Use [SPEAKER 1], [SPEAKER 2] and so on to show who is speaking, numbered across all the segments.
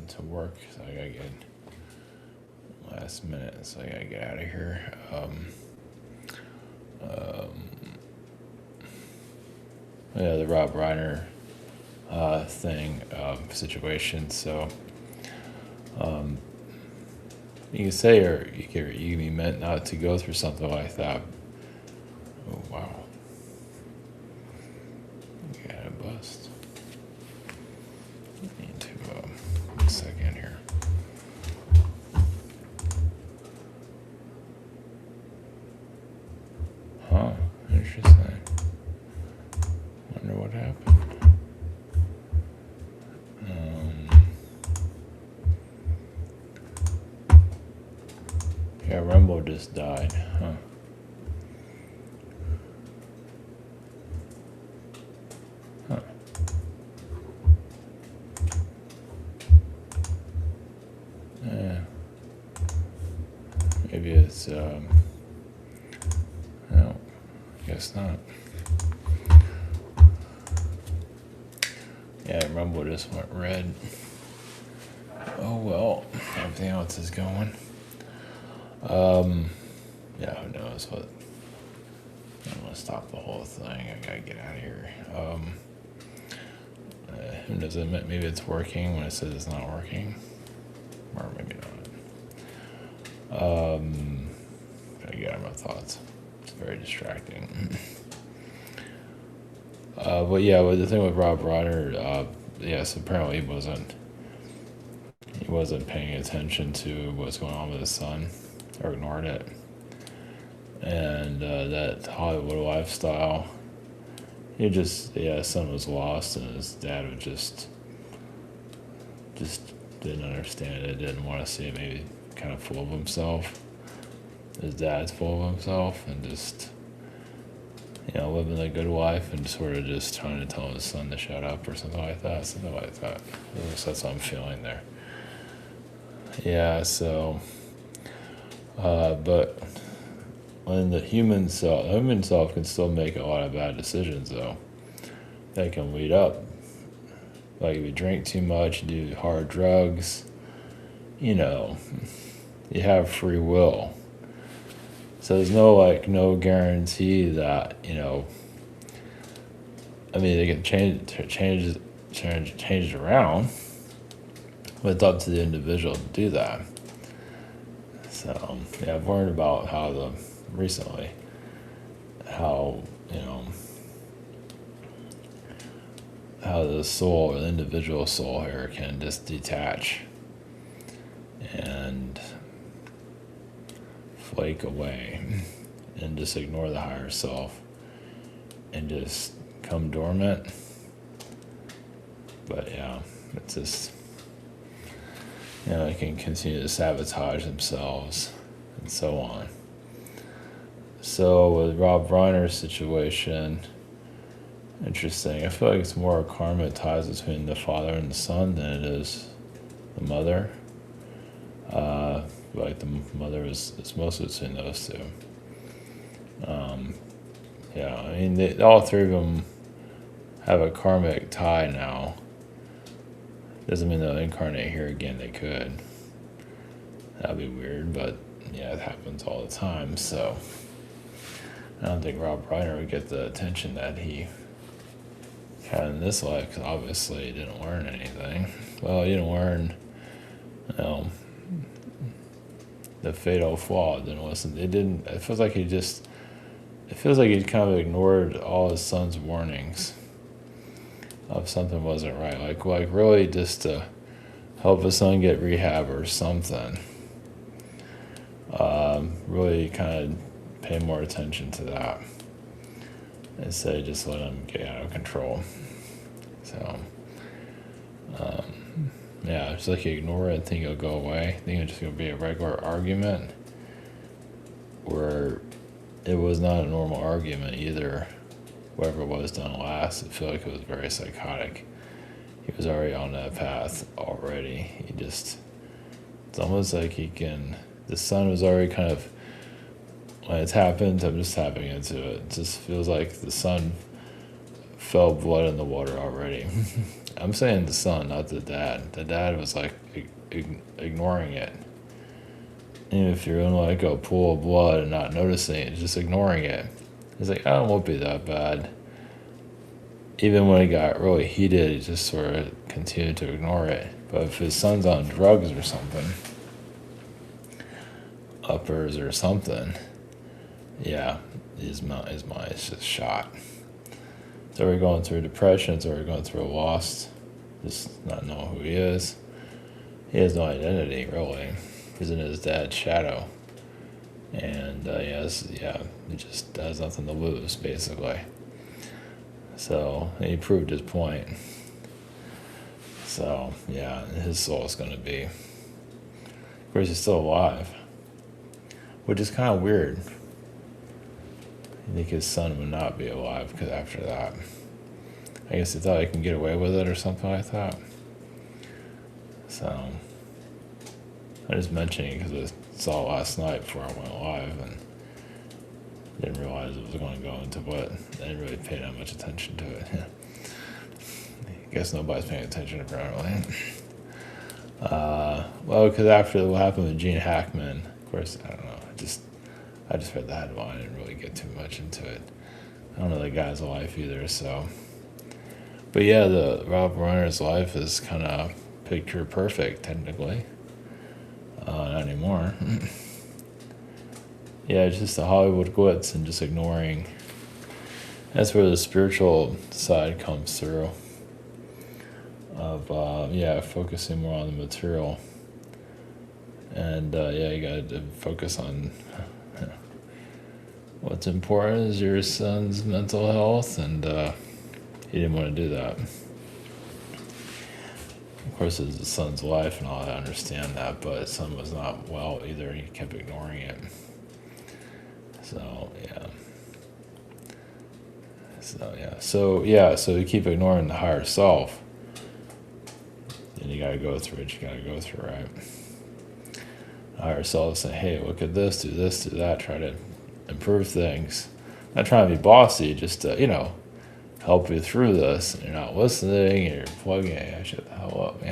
[SPEAKER 1] to work, so I gotta get last minute, so I gotta get out of here. Yeah, the Rob Reiner thing situation. So you can say, or you can be meant not to go through something like that. Oh wow, you got a bust. Need to 1 second here. Huh? Interesting. Wonder what happened. Yeah, Rumble just died, huh? Huh. Yeah. Maybe it's, no, I guess not. Yeah, Rumble just went red. Oh well, everything else is going. Yeah, who knows what. I'm gonna stop the whole thing. I gotta get out of here. Who knows? Maybe it's working when it says it's not working, or maybe not. Gotta get out of my thoughts. It's very distracting. But yeah, but the thing with Rob Reiner, yes, apparently he wasn't paying attention to what's going on with his son, or ignored it, and that Hollywood lifestyle. His son was lost, and his dad would just didn't understand it, didn't want to see it, maybe kind of full of himself. His dad's full of himself, and just, living a good life, and sort of just trying to tell his son to shut up or something like that. At least that's what I'm feeling there. Yeah, so, but when the human self can still make a lot of bad decisions, though. That can lead up. Like if you drink too much, do hard drugs, you have free will. So there's no guarantee that, they can change it around, but it's up to the individual to do that. So, yeah, I've learned about recently, how the soul, the individual soul here can just detach and flake away and just ignore the higher self and just come dormant. But yeah, it's just, they can continue to sabotage themselves and so on. So with Rob Reiner's situation, interesting. I feel like it's more karmic ties between the father and the son than it is the mother. Like the mother is mostly between those two. All three of them have a karmic tie now. Doesn't mean they'll incarnate here again. They could. That'd be weird, but yeah, it happens all the time. So I don't think Rob Reiner would get the attention that he had in this life, because obviously he didn't learn anything. Well, he didn't learn, the fatal flaw. Didn't listen. It feels like he kind of ignored all his son's warnings of something wasn't right. Like really just to help his son get rehab or something. Really kind of pay more attention to that instead of just let him get out of control. So, it's like you ignore it and think it'll go away. Think it's just going to be a regular argument, where it was not a normal argument either. Whatever it was done last, I feel like it was very psychotic. He was already on that path already. It's almost like the son was already kind of, when it's happened, I'm just tapping into it. It just feels like the son fell blood in the water already. I'm saying the son, not the dad. The dad was like ignoring it. And if you're in like a pool of blood and not noticing it, just ignoring it. He's like, oh, it won't be that bad. Even when it got really heated, he just sort of continued to ignore it. But if his son's on drugs or something, uppers or something, yeah, his mind is just shot. So we're going through depression, so we're going through a loss, just not knowing who he is. He has no identity, really. He's in his dad's shadow. And he just has nothing to lose, basically. So he proved his point. So, yeah, his soul is going to be. Of course, he's still alive, which is kind of weird. I think his son would not be alive because after that, I guess he thought he can get away with it or something like that. So, I just mentioned it because I saw it last night before I went live and didn't realize it was going to go into what. I didn't really pay that much attention to it. I guess nobody's paying attention apparently. Well, because after what happened with Gene Hackman, of course, I don't know. I just read the headline. I didn't really get too much into it. I don't know the guy's life either, so. But yeah, the Ralph Reiner's life is kind of picture perfect, technically. Not anymore. Yeah, it's just the Hollywood glitz and just ignoring. That's where the spiritual side comes through. Of, focusing more on the material. And, you gotta focus on what's important is your son's mental health, and he didn't want to do that. Of course, it's his son's life and all, I understand that, but his son was not well either, he kept ignoring it. So you keep ignoring the higher self, then you gotta go through what you gotta go through, right? The higher self say, hey, look at this, do that, try to improve things. Not trying to be bossy, just to, help you through this. You're not listening, you're plugging, hey, shut the hell up,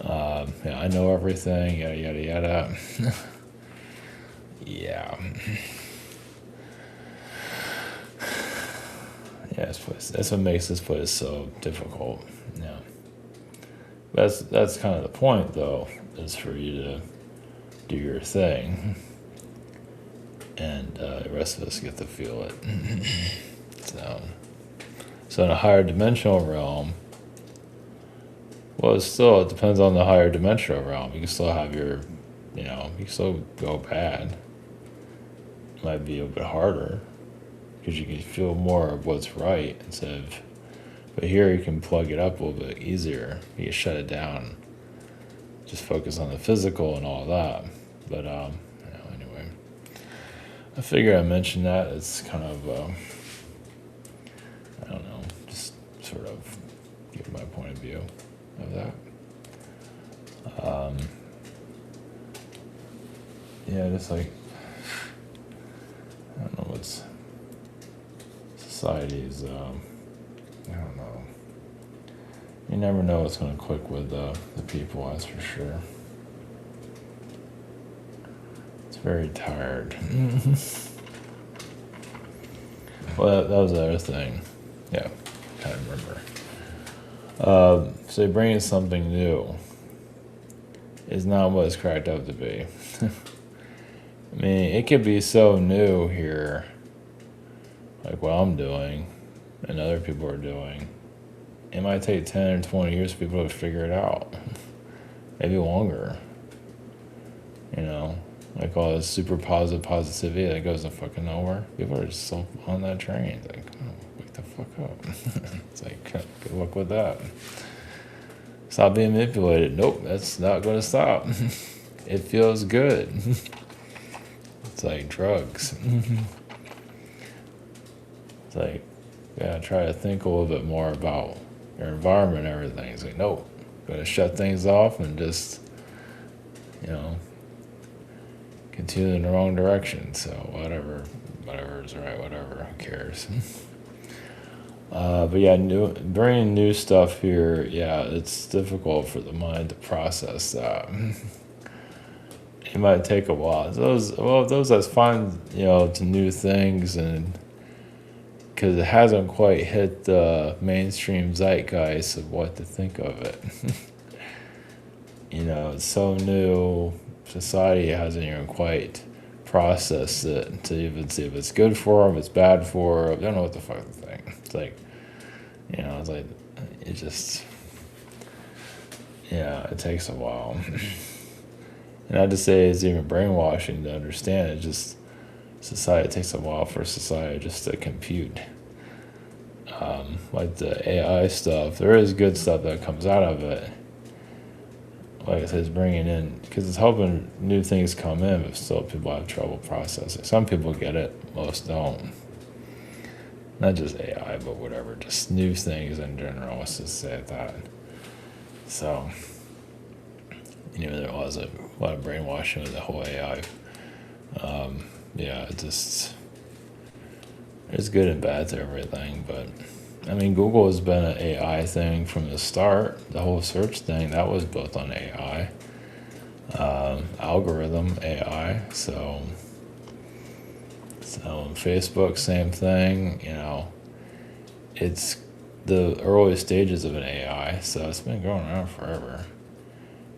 [SPEAKER 1] I know everything, yada, yada, yada. Yeah. Yeah, that's what makes this place so difficult. Yeah. That's kind of the point, though, is for you to do your thing, and the rest of us get to feel it. So in a higher dimensional realm, well, it depends on the higher dimensional realm. You can still have your, you can still go bad. It might be a bit harder because you can feel more of what's right instead of. But here you can plug it up a little bit easier. You can shut it down. Just focus on the physical and all that. But anyway, I figure I mentioned that. It's kind of I don't know, just sort of give my point of view of that. Just like I don't know what's society's. I don't know. You never know what's going to click with the people, that's for sure. It's very tired. Well, that was the other thing. Yeah, kind of remember. So bringing something new is not what it's cracked up to be. I mean, it could be so new here, like what I'm doing and other people are doing. It might take 10 or 20 years for people to figure it out. Maybe longer. Like all this super positivity that goes to fucking nowhere. People are just so on that train. It's like, oh, wake the fuck up. It's like, good luck with that. Stop being manipulated. Nope, that's not going to stop. It feels good. It's like drugs. It's like, try to think a little bit more about your environment and everything. It's like, nope, going to shut things off and just, continue in the wrong direction. So whatever is right, whatever, who cares? But yeah, bringing new stuff here, yeah, it's difficult for the mind to process that. It might take a while. Those that find, to new things, and because it hasn't quite hit the mainstream zeitgeist of what to think of it. It's so new. Society hasn't even quite processed it to even see if it's good for them, if it's bad for them. They don't know what the fuck to think. It's like, it's like, it just, yeah, it takes a while. And not to say it's even brainwashing to understand it, just society, it takes a while for society just to compute. Like the AI stuff, there is good stuff that comes out of it. Like I said, it's bringing in, because it's helping new things come in, but still people have trouble processing. Some people get it, most don't. Not just AI, but whatever, just new things in general, let's just say that. So, there was a lot of brainwashing with the whole AI. Yeah, it's good and bad to everything, but Google has been an AI thing from the start. The whole search thing, that was built on AI. Algorithm AI, so Facebook, same thing, it's the early stages of an AI, so it's been going around forever.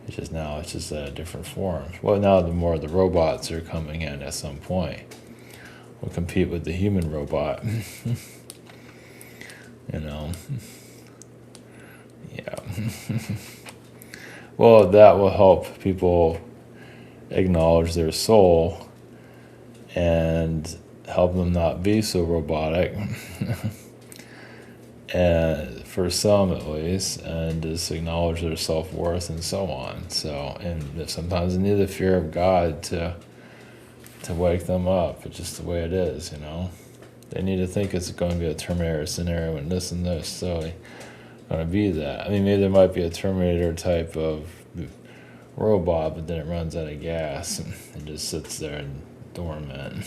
[SPEAKER 1] It's just at a different form. Well, now the more the robots are coming in at some point, will compete with the human robot. Yeah. Well, that will help people acknowledge their soul and help them not be so robotic. And for some at least, and just acknowledge their self-worth and so on. So, and sometimes they need the fear of God to wake them up. It's just the way it is, They need to think it's going to be a Terminator scenario and this, so it's going to be that. Maybe there might be a Terminator type of robot, but then it runs out of gas and just sits there and dormant.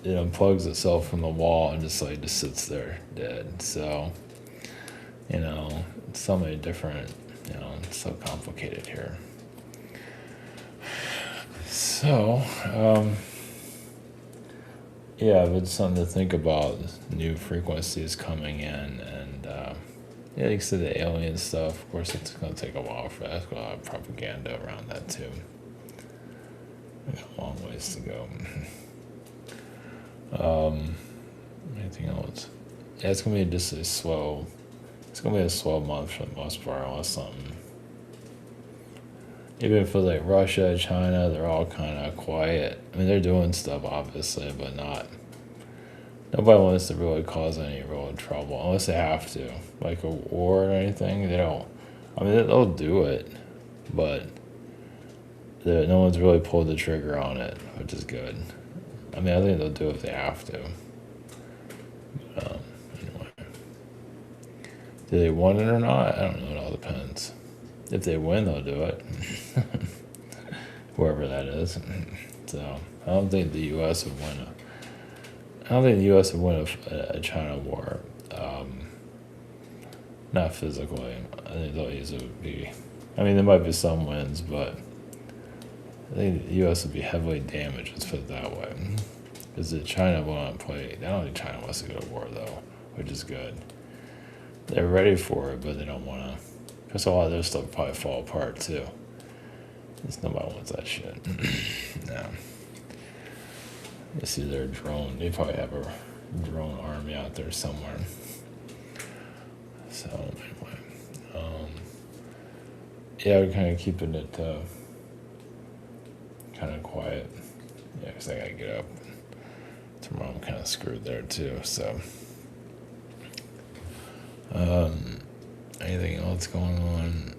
[SPEAKER 1] It unplugs itself from the wall and just sits there dead. So, so many different, it's so complicated here. So, yeah, but it's something to think about. New frequencies coming in, and like I said, the alien stuff. Of course, it's going to take a while for that. There's a lot of propaganda around that too. We got a long ways to go. Anything else? Yeah, it's gonna be just a slow. It's gonna be a slow month for the most part, unless something. Even for like Russia, China, they're all kind of quiet. They're doing stuff obviously, but not. Nobody wants to really cause any real trouble unless they have to, like a war or anything. They don't. They'll do it, but no one's really pulled the trigger on it, which is good. I think they'll do it if they have to. Anyway. Do they want it or not? I don't know. It all depends. If they win, they'll do it. Whoever that is. So, I don't think the U.S. would win a China war. Not physically. I think they'll easily be. There might be some wins, but I think the U.S. would be heavily damaged, let's put it that way. Because China won't play. I don't think China wants to go to war, though, which is good. They're ready for it, but they don't want to. Because a lot of their stuff will probably fall apart, too. Because nobody wants that shit. No. You see their drone. They probably have a drone army out there somewhere. So, anyway. Yeah, we're kind of keeping it kind of quiet. Yeah, because I gotta get up. Tomorrow I'm kind of screwed there too, so. Anything else going on?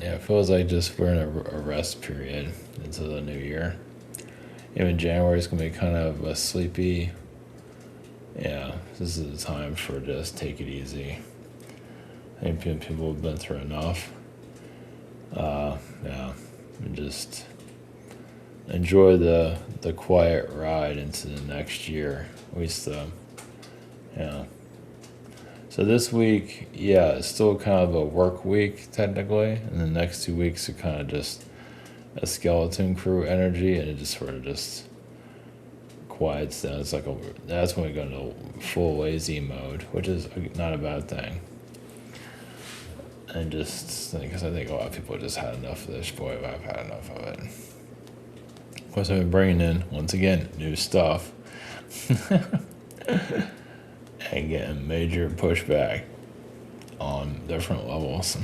[SPEAKER 1] Yeah, it feels like just we're in a rest period until the new year. Even January is going to be kind of a sleepy. Yeah, this is the time for just take it easy. I think people have been through enough. Yeah, and just enjoy the quiet ride into the next year. At least, yeah. So this week, yeah, it's still kind of a work week technically, and the next 2 weeks are kind of just a skeleton crew energy, and it just sort of just quiets down. It's like that's when we go into full lazy mode, which is not a bad thing. And just because I think a lot of people just had enough of this. Boy, I've had enough of it. Of course, I've been bringing in once again new stuff. And getting major pushback on different levels.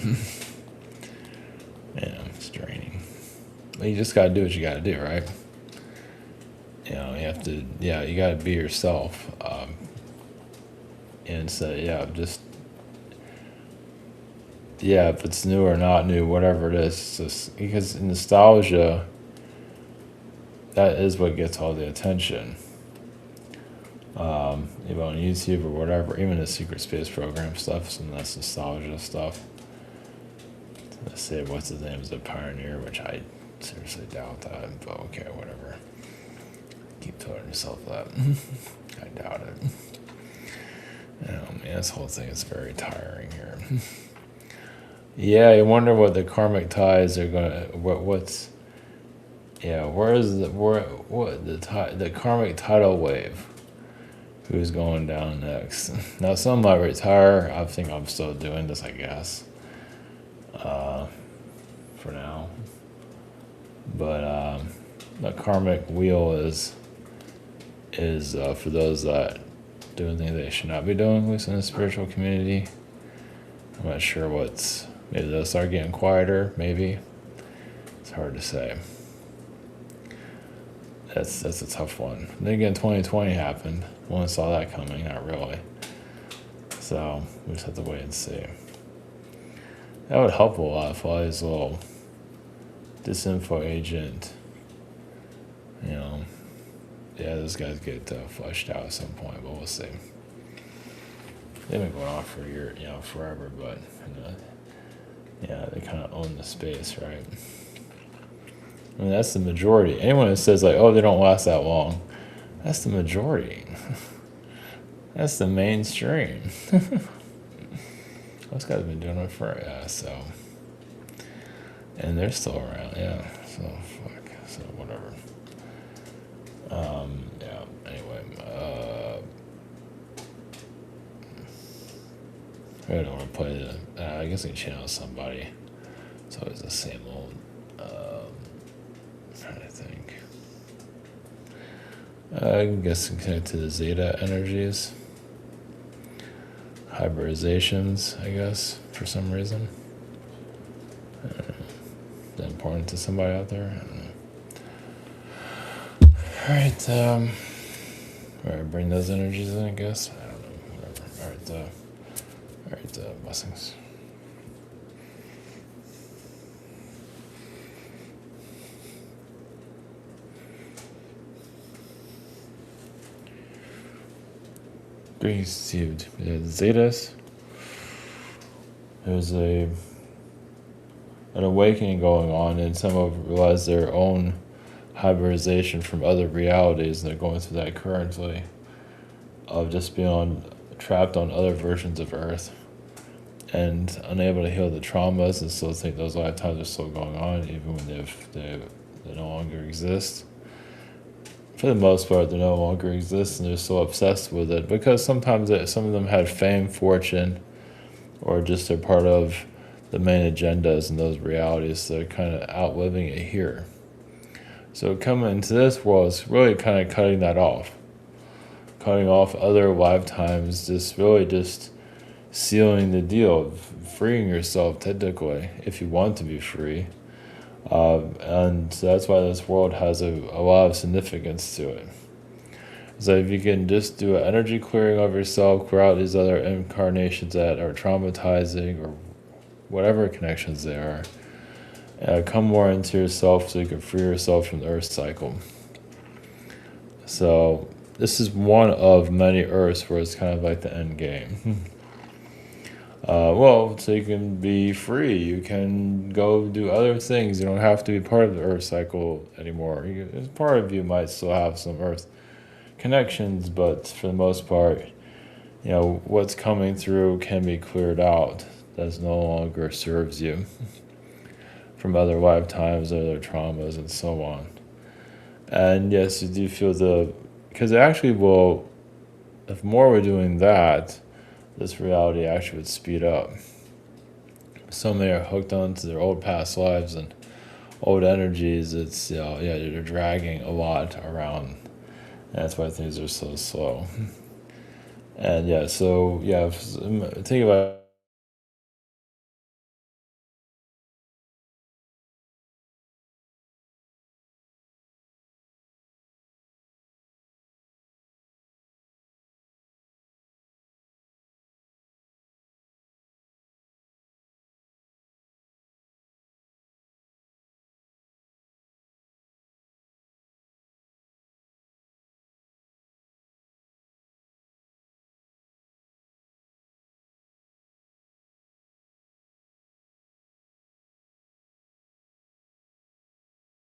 [SPEAKER 1] It's draining. But you just gotta do what you gotta do, right? You have to, you gotta be yourself. And so, if it's new or not new, whatever it is, it's just, because nostalgia, that is what gets all the attention. Even on YouTube or whatever, even the secret space program stuff, some of that's nostalgia stuff. Let's say, what's his name is a pioneer, which I seriously doubt that, but okay, whatever. Keep telling yourself that. I doubt it. This whole thing is very tiring here. Yeah, I wonder what the karmic ties are gonna. Where is the karmic tidal wave? Who's going down next? Now, some might retire. I think I'm still doing this, I guess. For now. But the karmic wheel is for those that doing things they should not be doing, at least in the spiritual community. I'm not sure maybe they'll start getting quieter, maybe. It's hard to say. That's a tough one. Then again, 2020 happened. No one saw that coming, not really. So we just have to wait and see. That would help a lot if all these little disinfo agent, those guys get flushed out at some point, but we'll see. They've been going on for a year, forever, but they kind of own the space, right? I mean, that's the majority. Anyone that says like, oh, they don't last that long, that's the majority. That's the mainstream. Those guys have been doing it for, and they're still around, so whatever. Anyway, I don't want to play I guess I can channel somebody. It's always the same old, trying to think. I guess connect to the Zeta energies. Hybridizations, I guess, for some reason. Is that important to somebody out there? I don't know. Alright, bring those energies in, I guess. I don't know, whatever. Alright, blessings. Being received. Zetas. There's an awakening going on, and some have realized their own hybridization from other realities, and they're going through that currently, of just being trapped on other versions of Earth and unable to heal the traumas, and still think those lifetimes are still going on, even when they no longer exist. For the most part, they no longer exist, and they're so obsessed with it because sometimes some of them had fame, fortune, or just they're part of the main agendas in those realities, so they're kind of outliving it here. So coming into this world is really kind of cutting that off. Cutting off other lifetimes, just sealing the deal of freeing yourself technically, if you want to be free. And that's why this world has a lot of significance to it. So if you can just do an energy clearing of yourself, clear out these other incarnations that are traumatizing or whatever connections they are, come more into yourself so you can free yourself from the earth cycle. So this is one of many earths where it's kind of like the end game. Well, so you can be free. You can go do other things. You don't have to be part of the Earth cycle anymore. Part of you might still have some Earth connections, but for the most part, what's coming through can be cleared out. That no longer serves you from other lifetimes, other traumas, and so on. And yes, you do feel because it actually will, if more were doing that, this reality actually would speed up. So many are hooked onto their old past lives and old energies. It's, they're dragging a lot around. And that's why things are so slow. And think about